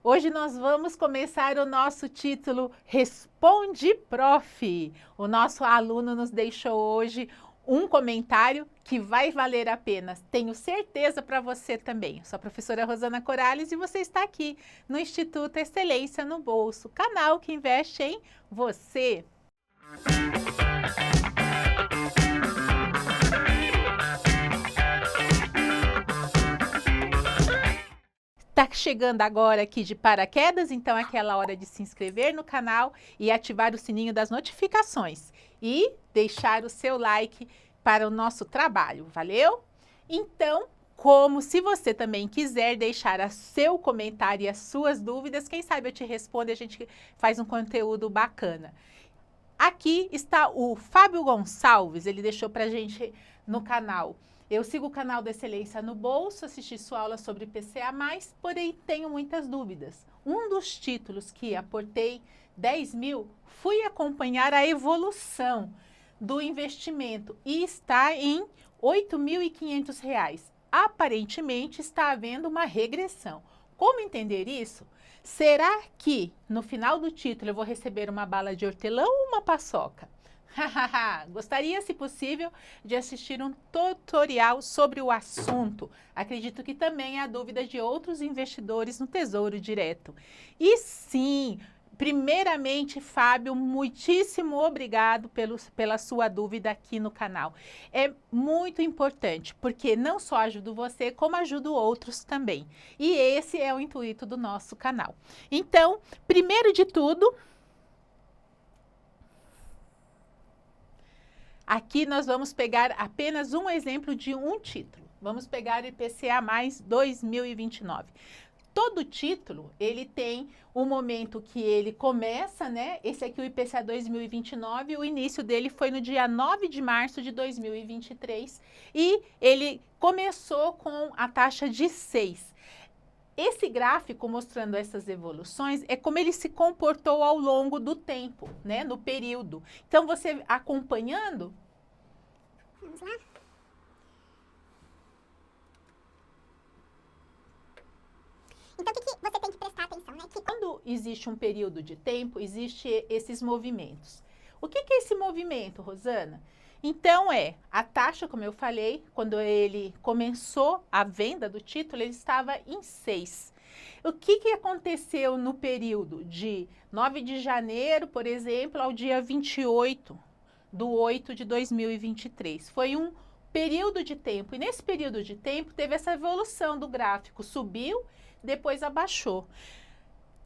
Hoje nós vamos começar o nosso título Responde, Prof. O nosso aluno nos deixou hoje um comentário que vai valer a pena. Tenho certeza para você também. Sou a professora Rosana Corales e você está aqui no Instituto Excelência no Bolso, canal que investe em você. Tá chegando agora aqui de paraquedas, então é aquela hora de se inscrever no canal e ativar o sininho das notificações e deixar o seu like para o nosso trabalho, valeu? Então, como se você também quiser deixar o seu comentário e as suas dúvidas, quem sabe eu te respondo e a gente faz um conteúdo bacana. Aqui está o Fábio Gonçalves, ele deixou pra gente no canal. Eu sigo o canal da Excelência no Bolso, assisti sua aula sobre PCA+, porém tenho muitas dúvidas. Um dos títulos que aportei 10 mil, fui acompanhar a evolução do investimento e está em R$ 8.500. Aparentemente está havendo uma regressão. Como entender isso? Será que no final do título eu vou receber uma bala de hortelã ou uma paçoca? Gostaria, se possível, de assistir um tutorial sobre o assunto. Acredito que também é a dúvida de outros investidores no Tesouro Direto. E sim, primeiramente, Fábio, muitíssimo obrigado pela sua dúvida aqui no canal. É muito importante, porque não só ajudo você, como ajudo outros também. E esse é o intuito do nosso canal. Então, primeiro de tudo, aqui nós vamos pegar apenas um exemplo de um título. Vamos pegar o IPCA mais 2029. Todo título, ele tem um momento que ele começa, né? Esse aqui, o IPCA 2029, o início dele foi no dia 9 de março de 2023 e ele começou com a taxa de 6. Esse gráfico mostrando essas evoluções é como ele se comportou ao longo do tempo, né? No período. Então, você acompanhando... Vamos lá? Então, o que você tem que prestar atenção, né? Que quando existe um período de tempo, existe esses movimentos. O que é esse movimento, Rosana? Então, a taxa, como eu falei, quando ele começou a venda do título, ele estava em 6. O que aconteceu no período de 9 de janeiro, por exemplo, ao dia 28 de 8 de 2023? Foi um período de tempo, e nesse período de tempo teve essa evolução do gráfico, subiu, depois abaixou.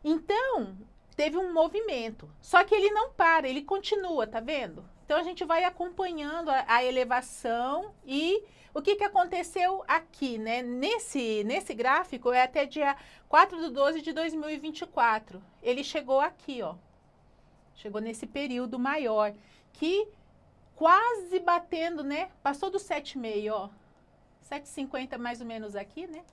Então, teve um movimento, só que ele não para, ele continua, tá vendo? Então, a gente vai acompanhando a elevação e o que aconteceu aqui, né? Nesse gráfico, é até dia 4/12 de 2024. Ele chegou aqui, ó. Chegou nesse período maior, que quase batendo, né? Passou do 7,5, ó. 7,50 mais ou menos aqui, né?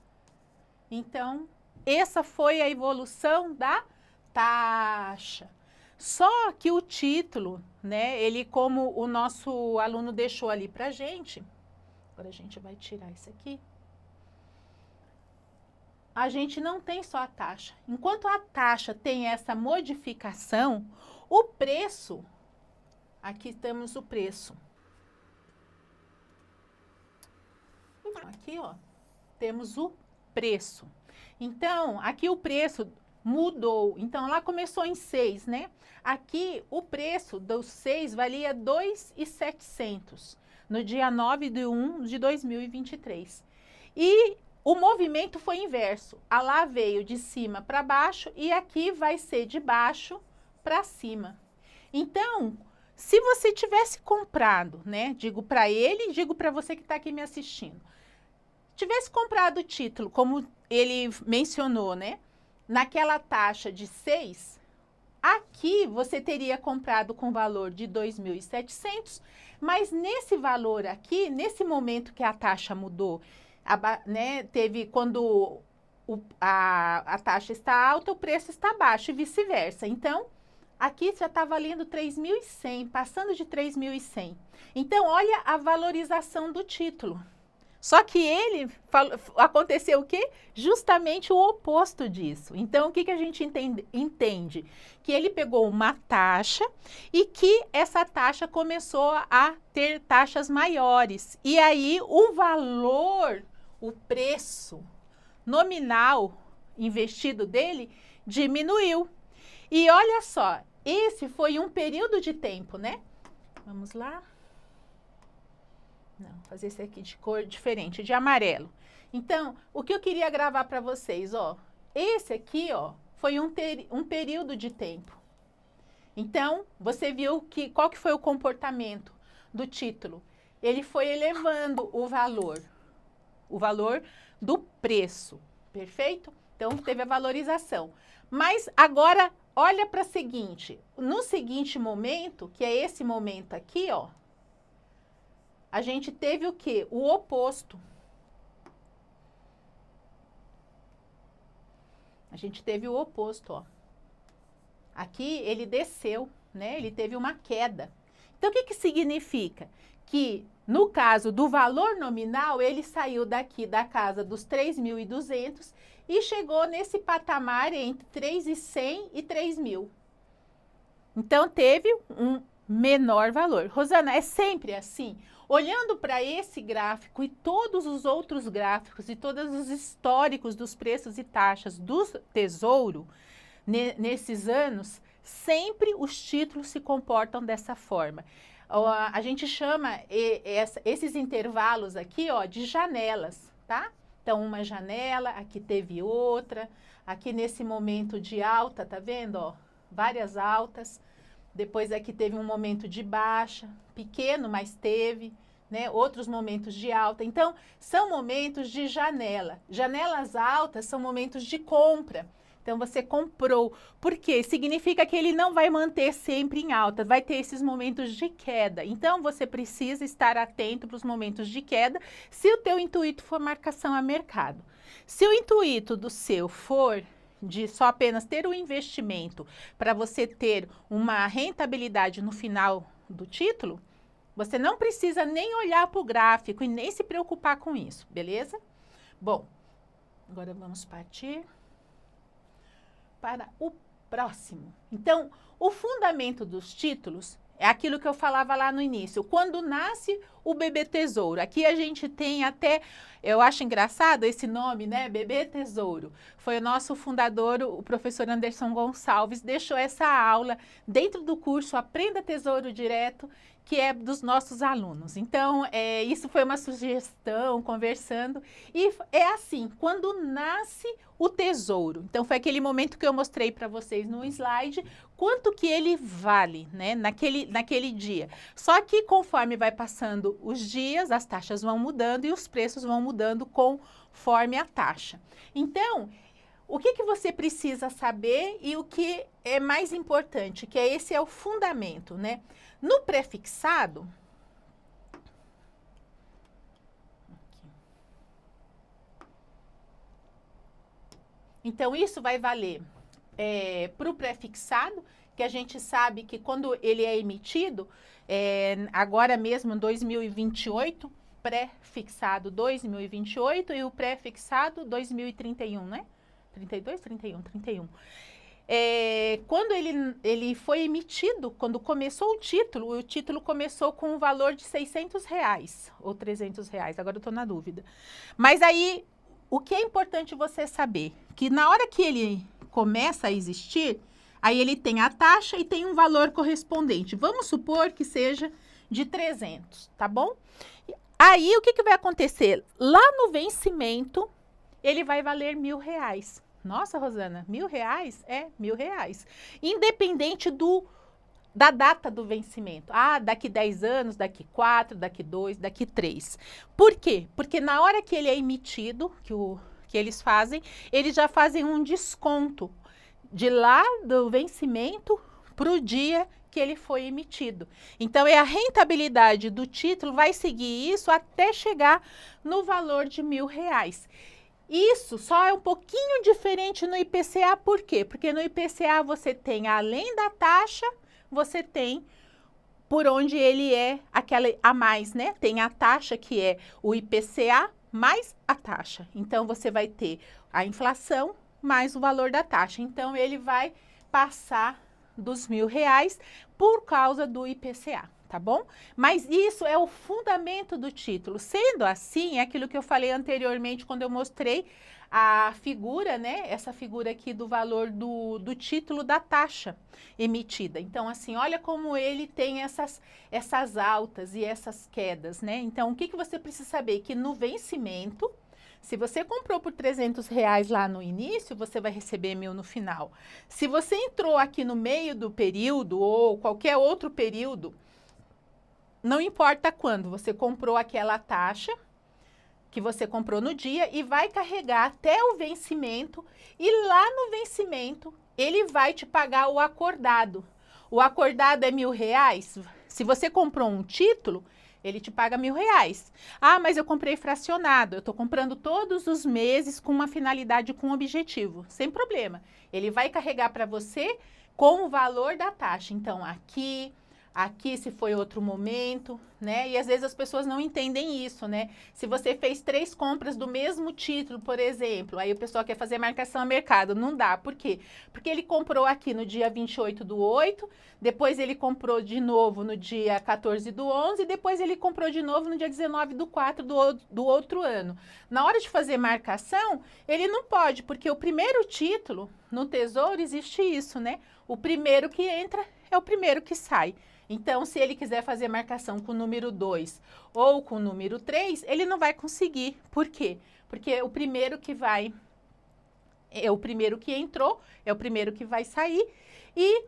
Então, essa foi a evolução da taxa. Só que o título, né, ele como o nosso aluno deixou ali pra gente, agora a gente vai tirar isso aqui, a gente não tem só a taxa. Enquanto a taxa tem essa modificação, o preço, aqui temos o preço. Então, aqui, ó, temos o preço. Então, aqui o preço mudou. Então, lá começou em 6, né? Aqui, o preço dos 6 valia 2.700 no dia 9/1 de 2023. E o movimento foi inverso. A lá veio de cima para baixo e aqui vai ser de baixo para cima. Então, se você tivesse comprado, né? Digo para ele e digo para você que está aqui me assistindo. Tivesse comprado o título, como ele mencionou, né? Naquela taxa de 6, aqui você teria comprado com valor de 2.700, mas nesse valor aqui, nesse momento que a taxa mudou, né, teve quando a taxa está alta, o preço está baixo e vice-versa. Então, aqui já está valendo 3.100, passando de 3.100. Então, olha a valorização do título. Só que aconteceu o quê? Justamente o oposto disso. Então, o que a gente entende? Que ele pegou uma taxa e que essa taxa começou a ter taxas maiores. E aí, o valor, o preço nominal investido dele diminuiu. E olha só, esse foi um período de tempo, né? Vamos lá. Não, fazer esse aqui de cor diferente, de amarelo. Então, o que eu queria gravar para vocês, ó. Esse aqui, ó, foi um período de tempo. Então, você viu qual que foi o comportamento do título. Ele foi elevando o valor do preço, perfeito? Então, teve a valorização. Mas agora, olha para o seguinte, no seguinte momento, que é esse momento aqui, ó, a gente teve o quê? O oposto. A gente teve o oposto, ó. Aqui ele desceu, né? Ele teve uma queda. Então, o que que significa? Que, no caso do valor nominal, ele saiu daqui da casa dos 3.200 e chegou nesse patamar entre 3.100 e 3.000. Então, teve um menor valor. Rosana, é sempre assim? Olhando para esse gráfico e todos os outros gráficos e todos os históricos dos preços e taxas do Tesouro, nesses anos, sempre os títulos se comportam dessa forma. A gente chama esses intervalos aqui, ó, de janelas, tá? Então, uma janela, aqui teve outra, aqui nesse momento de alta, tá vendo, ó? Várias altas. Depois aqui teve um momento de baixa, pequeno, mas teve, né? Outros momentos de alta. Então, são momentos de janela. Janelas altas são momentos de compra. Então, você comprou. Por quê? Significa que ele não vai manter sempre em alta, vai ter esses momentos de queda. Então, você precisa estar atento para os momentos de queda, se o teu intuito for marcação a mercado. Se o intuito do seu for de só apenas ter um investimento para você ter uma rentabilidade no final do título, você não precisa nem olhar para o gráfico e nem se preocupar com isso, beleza? Bom, agora vamos partir para o próximo. Então, o fundamento dos títulos é aquilo que eu falava lá no início. Quando nasce o bebê tesouro, aqui a gente tem até, eu acho engraçado esse nome, né? Bebê tesouro. Foi o nosso fundador, o professor Anderson Gonçalves, deixou essa aula dentro do curso Aprenda Tesouro Direto, que é dos nossos alunos. Então, isso foi uma sugestão, conversando, e é assim, quando nasce o tesouro. Então, foi aquele momento que eu mostrei para vocês no slide, quanto que ele vale, né, naquele dia. Só que conforme vai passando os dias, as taxas vão mudando e os preços vão mudando conforme a taxa. Então, o que que você precisa saber e o que é mais importante, que esse é o fundamento, né? No prefixado, então isso vai valer para o prefixado, que a gente sabe que quando ele é emitido, agora mesmo em 2028, pré-fixado 2028 e o pré-fixado 2031, né? 32, 31, 31. Quando ele foi emitido, quando começou o título começou com um valor de R$600 ou R$300, agora eu estou na dúvida. Mas aí, o que é importante você saber? Que na hora que ele começa a existir, aí ele tem a taxa e tem um valor correspondente. Vamos supor que seja de 300, tá bom? Aí, o que que vai acontecer? Lá no vencimento, ele vai valer R$1.000. Nossa, Rosana, R$1.000? É, R$1.000. Independente da data do vencimento. Ah, daqui 10 anos, daqui 4, daqui 2, daqui 3. Por quê? Porque na hora que ele é emitido, que eles já fazem um desconto de lá do vencimento para o dia que ele foi emitido. Então, a rentabilidade do título vai seguir isso até chegar no valor de R$1.000. Isso só é um pouquinho diferente no IPCA, por quê? Porque no IPCA você tem, além da taxa, você tem por onde ele é aquela a mais, né? Tem a taxa que é o IPCA mais a taxa. Então, você vai ter a inflação mais o valor da taxa. Então, ele vai passar dos R$ 1.000 por causa do IPCA, tá bom? Mas isso é o fundamento do título. Sendo assim, é aquilo que eu falei anteriormente quando eu mostrei a figura, né? Essa figura aqui do valor do título da taxa emitida. Então, assim, olha como ele tem essas altas e essas quedas, né? Então, o que você precisa saber? Que no vencimento, se você comprou por R$ 300 lá no início, você vai receber 1.000 no final. Se você entrou aqui no meio do período ou qualquer outro período, não importa quando, você comprou aquela taxa que você comprou no dia e vai carregar até o vencimento e lá no vencimento ele vai te pagar o acordado. O acordado é R$ 1.000. Se você comprou um título, ele te paga R$ 1.000. Ah, mas eu comprei fracionado, eu estou comprando todos os meses com uma finalidade, com um objetivo. Sem problema. Ele vai carregar para você com o valor da taxa. Então, aqui se foi outro momento, né? E às vezes as pessoas não entendem isso, né? Se você fez 3 compras do mesmo título, por exemplo, aí o pessoal quer fazer marcação a mercado, não dá. Por quê? Porque ele comprou aqui no dia 28/8, depois ele comprou de novo no dia 14/11, depois ele comprou de novo no dia 19/4 do outro ano. Na hora de fazer marcação, ele não pode, porque o primeiro título, no Tesouro existe isso, né? O primeiro que entra é o primeiro que sai. Então, se ele quiser fazer marcação com o número 2 ou com o número 3, ele não vai conseguir. Por quê? Porque o primeiro que vai, é o primeiro que entrou, é o primeiro que vai sair e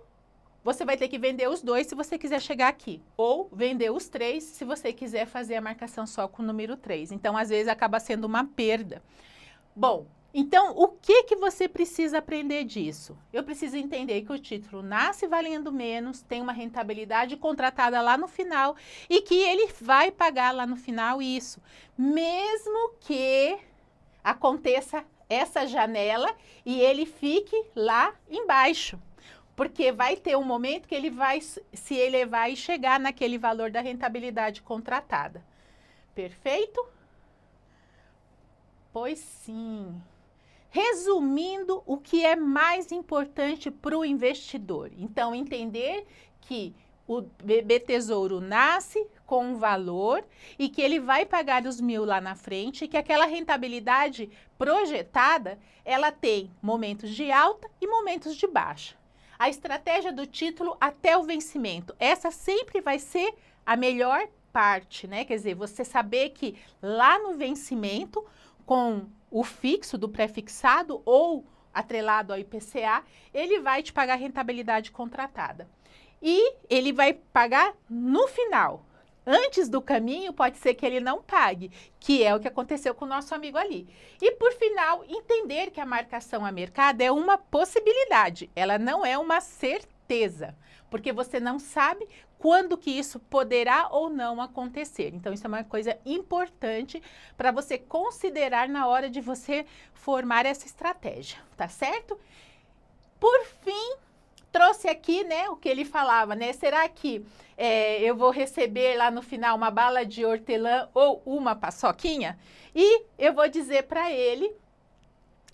você vai ter que vender os 2 se você quiser chegar aqui. Ou vender os 3 se você quiser fazer a marcação só com o número 3. Então, às vezes, acaba sendo uma perda. Bom, então, o que você precisa aprender disso? Eu preciso entender que o título nasce valendo menos, tem uma rentabilidade contratada lá no final e que ele vai pagar lá no final isso, mesmo que aconteça essa janela e ele fique lá embaixo. Porque vai ter um momento que ele vai se elevar e chegar naquele valor da rentabilidade contratada. Perfeito? Pois sim. Resumindo, o que é mais importante para o investidor? Então, entender que o BB Tesouro nasce com um valor e que ele vai pagar os 1.000 lá na frente, e que aquela rentabilidade projetada, ela tem momentos de alta e momentos de baixa. A estratégia do título até o vencimento, essa sempre vai ser a melhor parte, né? Quer dizer, você saber que lá no vencimento, com o fixo do pré-fixado ou atrelado ao IPCA, ele vai te pagar a rentabilidade contratada. E ele vai pagar no final. Antes do caminho, pode ser que ele não pague, que é o que aconteceu com o nosso amigo ali. E, por final, entender que a marcação a mercado é uma possibilidade, ela não é uma certeza, porque você não sabe quando que isso poderá ou não acontecer. Então, isso é uma coisa importante para você considerar na hora de você formar essa estratégia, tá certo? Por fim, trouxe aqui, né, o que ele falava, né? Será que eu vou receber lá no final uma bala de hortelã ou uma paçoquinha? E eu vou dizer para ele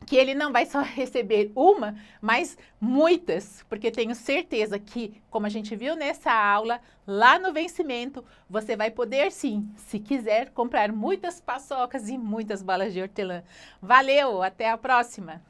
que ele não vai só receber uma, mas muitas, porque tenho certeza que, como a gente viu nessa aula, lá no vencimento, você vai poder sim, se quiser, comprar muitas paçocas e muitas balas de hortelã. Valeu, até a próxima!